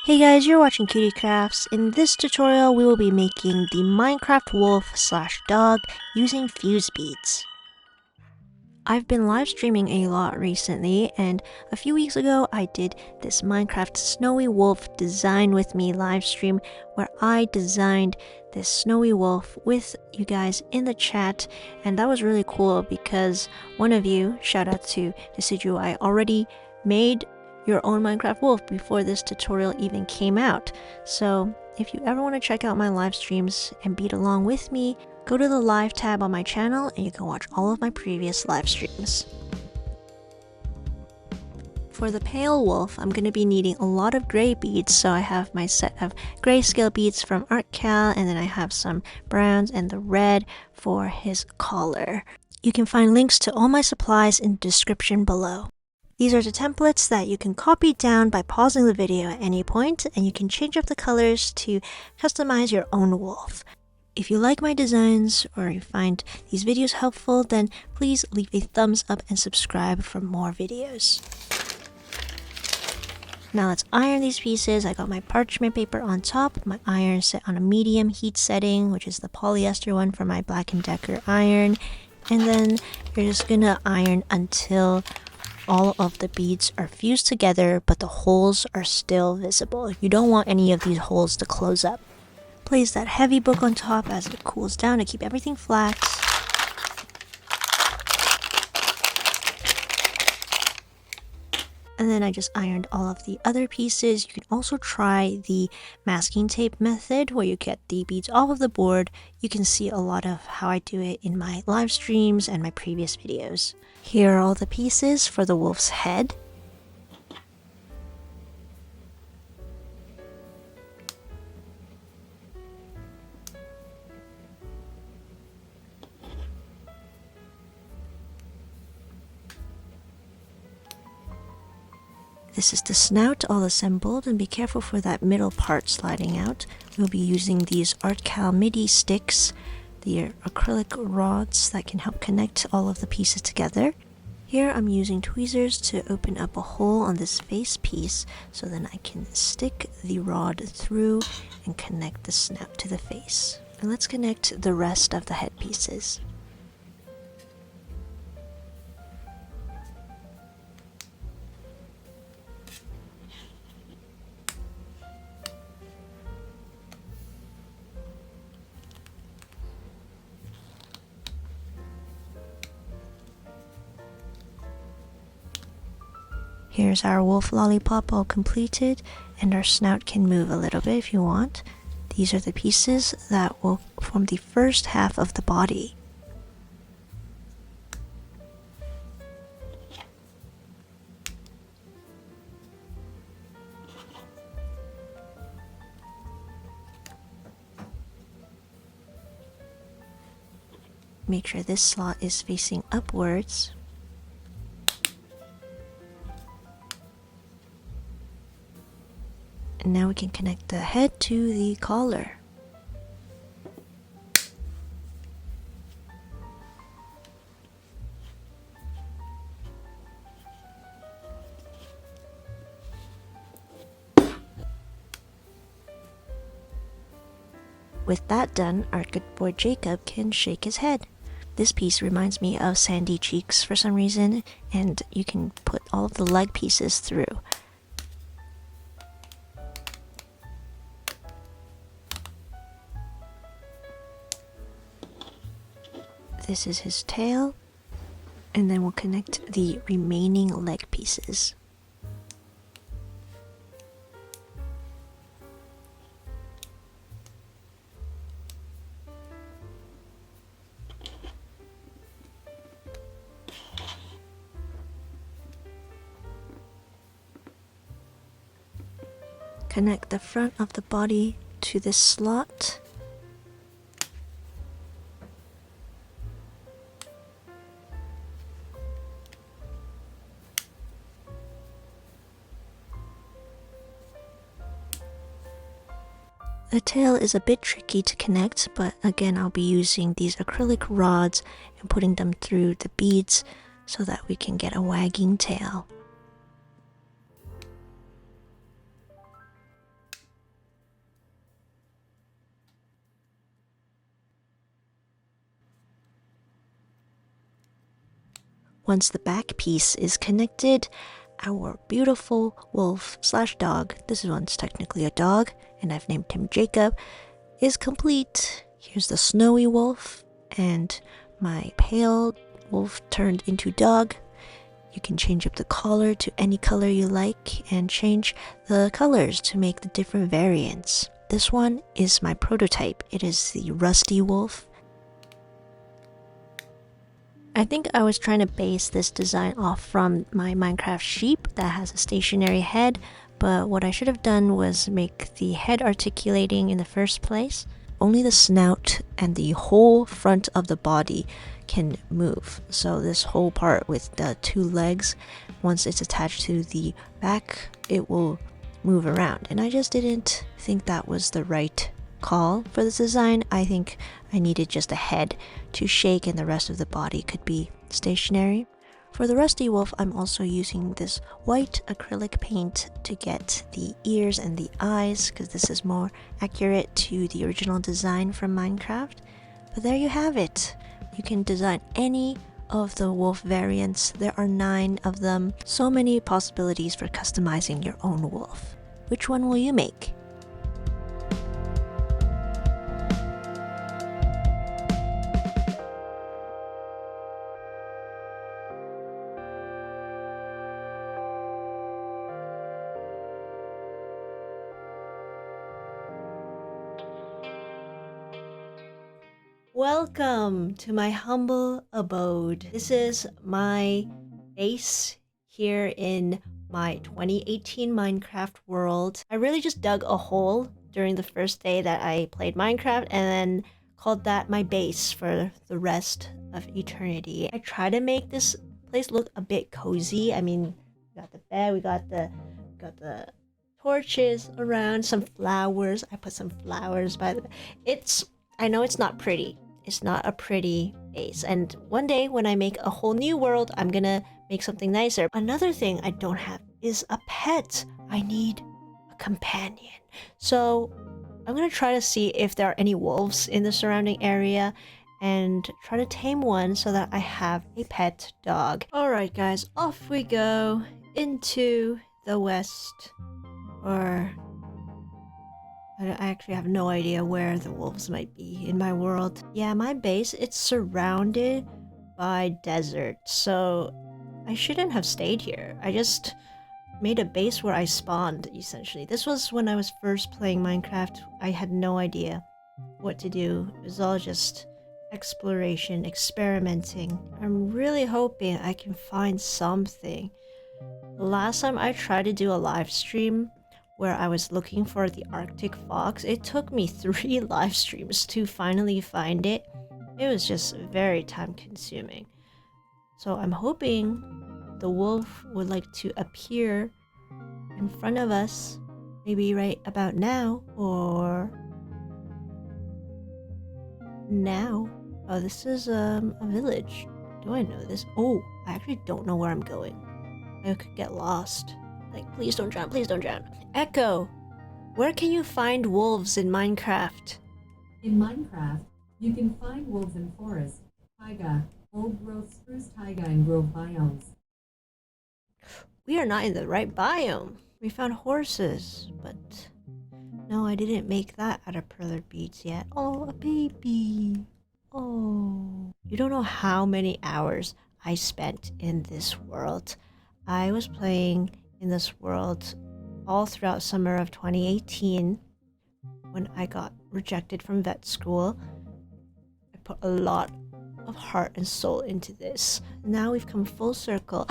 Hey guys, you're watching Cutie Crafts. In this tutorial, we will be making the Minecraft wolf/dog using fuse beads. I've been live streaming a lot recently, and a few weeks ago I did this Minecraft Snowy Wolf Design With Me live stream where I designed this snowy wolf with you guys in the chat, and that was really cool because one of you, shout out to Decidueye, already made your own Minecraft wolf before this tutorial even came out. So if you ever want to check out my live streams and bead along with me, go to the live tab on my channel and you can watch all of my previous live streams. For the pale wolf, I'm going to be needing a lot of gray beads, so I have my set of grayscale beads from artkal, and then I have some browns and the red for his collar. You can find links to all my supplies in the description below. These are the templates that you can copy down by pausing the video at any point, and you can change up the colors to customize your own wolf. If you like my designs or you find these videos helpful, then please leave a thumbs up and subscribe for more videos. Now let's iron these pieces. I got my parchment paper on top, my iron set on a medium heat setting, which is the polyester one for my Black & Decker iron, and then you're just gonna iron until all of the beads are fused together, but the holes are still visible. You don't want any of these holes to close up. Place that heavy book on top as it cools down to keep everything flat. And then I just ironed all of the other pieces. You can also try the masking tape method where you get the beads off of the board. You can see a lot of how I do it in my live streams and my previous videos. Here are all the pieces for the wolf's head. This is the snout all assembled, and be careful for that middle part sliding out. We'll be using these artkal MIDI sticks. They are acrylic rods that can help connect all of the pieces together. Here I'm using tweezers to open up a hole on this face piece so then I can stick the rod through and connect the snout to the face. And let's connect the rest of the head pieces. Here's our wolf lollipop all completed, and our snout can move a little bit if you want. These are the pieces that will form the first half of the body. Make sure this slot is facing upwards. And now we can connect the head to the collar. With that done, our good boy Jacob can shake his head. This piece reminds me of Sandy Cheeks for some reason, and you can put all of the leg pieces through. This is his tail, and then we'll connect the remaining leg pieces. Connect the front of the body to this slot. The tail is a bit tricky to connect, but again I'll be using these acrylic rods and putting them through the beads so that we can get a wagging tail. Once the back piece is connected, our beautiful wolf/dog, this one's technically a dog, and I've named him Jacob, is complete. Here's the snowy wolf and my pale wolf turned into dog. You can change up the collar to any color you like and change the colors to make the different variants. This one is my prototype. It is the rusty wolf. I think I was trying to base this design off from my Minecraft sheep that has a stationary head, but what I should have done was make the head articulating in the first place. Only the snout and the whole front of the body can move. So this whole part with the two legs, once it's attached to the back, it will move around. And I just didn't think that was the right call for this design. I think I needed just a head to shake and the rest of the body could be stationary. For the rusty wolf, I'm also using this white acrylic paint to get the ears and the eyes because this is more accurate to the original design from Minecraft. But there you have it. You can design any of the wolf variants. There are 9 of them. So many possibilities for customizing your own wolf. Which one will you make? Welcome to my humble abode. This is my base here in my 2018 Minecraft world. I really just dug a hole during the first day that I played Minecraft and then called that my base for the rest of eternity. I try to make this place look a bit cozy. I mean, we got the bed, we got the torches around, some flowers. I put some flowers by the bed. I know it's not pretty. It's not a pretty base. And one day when I make a whole new world, I'm gonna make something nicer. Another thing I don't have is a pet. I need a companion. So I'm gonna try to see if there are any wolves in the surrounding area and try to tame one so that I have a pet dog. Alright guys, off we go into the west. Or I actually have no idea where the wolves might be in my world. Yeah, my base, it's surrounded by desert, so I shouldn't have stayed here. I just made a base where I spawned, essentially. This was when I was first playing Minecraft. I had no idea what to do. It was all just exploration, experimenting. I'm really hoping I can find something. The last time I tried to do a live stream, where I was looking for the Arctic fox, it took me 3 live streams to finally find it. It was just very time consuming. So I'm hoping the wolf would like to appear in front of us, maybe right about now, or now. Oh, this is a village. Do I know this? Oh, I actually don't know where I'm going. I could get lost. Like, please don't drown, please don't drown. Echo, where can you find wolves in Minecraft? In Minecraft, you can find wolves in forest, taiga, old growth spruce taiga, and grove biomes. We are not in the right biome. We found horses, but no, I didn't make that out of Perler beads yet. Oh, a baby. Oh. You don't know how many hours I spent in this world. I was playing in this world all throughout summer of 2018 when I got rejected from vet school. I put a lot of heart and soul into this. Now we've come full circle.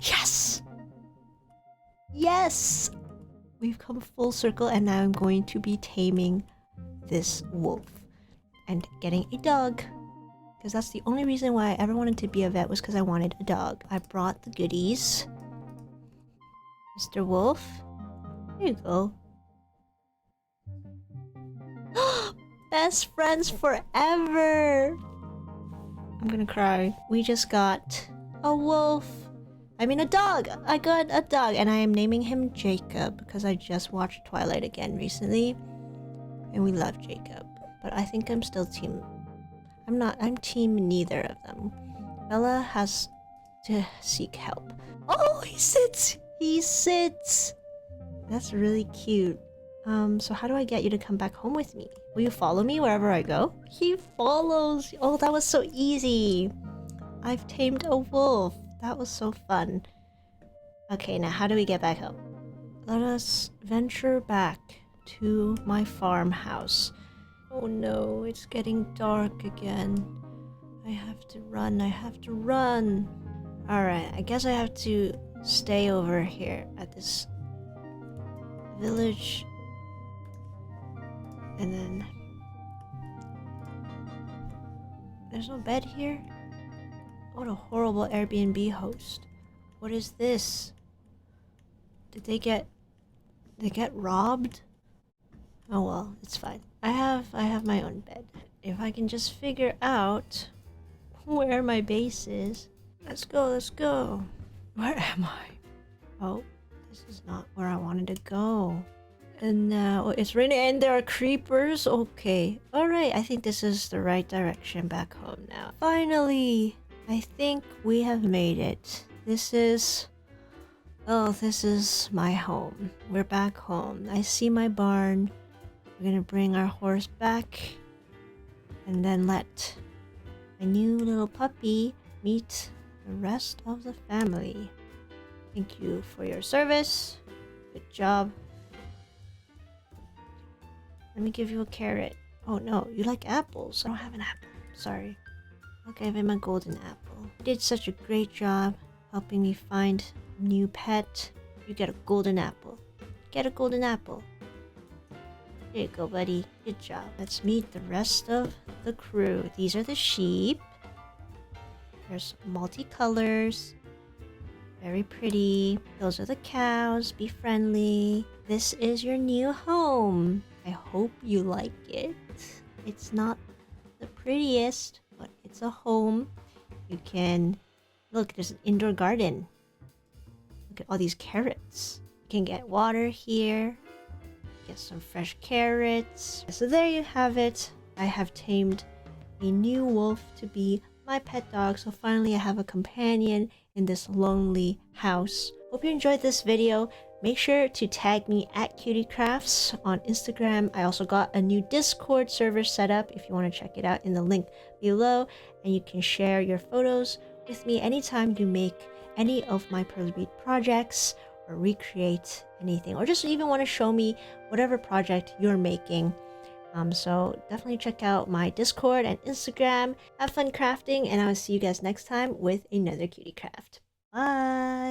Yes! Yes! We've come full circle and now I'm going to be taming this wolf and getting a dog. Because that's the only reason why I ever wanted to be a vet, was because I wanted a dog. I brought the goodies. Mr. Wolf, here you go. Best friends forever! I'm gonna cry. We just got a wolf. I mean a dog! I got a dog and I am naming him Jacob because I just watched Twilight again recently. And we love Jacob. But I think I'm still team... I'm team neither of them. Bella has to seek help. Oh, he sits! He sits! That's really cute. So how do I get you to come back home with me? Will you follow me wherever I go? He follows! Oh, that was so easy! I've tamed a wolf. That was so fun. Okay, now how do we get back home? Let us venture back to my farmhouse. Oh no, it's getting dark again. I have to run, I have to run. Alright, I guess I have to stay over here at this village. And then... There's no bed here? What a horrible Airbnb host. What is this? Did they get robbed? Oh well, it's fine. I have my own bed. If I can just figure out where my base is. Let's go, let's go. Where am I? Oh, this is not where I wanted to go. And now it's raining and there are creepers. Okay. Alright, I think this is the right direction back home now. Finally! I think we have made it. This is my home. We're back home. I see my barn. We're gonna bring our horse back and then let my new little puppy meet the rest of the family. Thank you for your service. Good job. Let me give you a carrot. Oh no, you like apples. I don't have an apple. Sorry. I'll give him a golden apple. You did such a great job helping me find a new pet. You get a golden apple. Get a golden apple. There you go, buddy. Good job. Let's meet the rest of the crew. These are the sheep. There's multicolors. Very pretty. Those are the cows. Be friendly. This is your new home. I hope you like it. It's not the prettiest, but it's a home. You can... Look, there's an indoor garden. Look at all these carrots. You can get water here. Get some fresh carrots. So there you have it. I have tamed a new wolf to be my pet dog. So finally I have a companion in this lonely house. Hope you enjoyed this video. Make sure to tag me at CutieCrafts on Instagram. I also got a new Discord server set up if you want to check it out in the link below. And you can share your photos with me anytime you make any of my Perler Bead projects or recreate anything. Or just even want to show me whatever project you're making. So definitely check out my Discord and Instagram. Have fun crafting and I will see you guys next time with another cutie craft. Bye!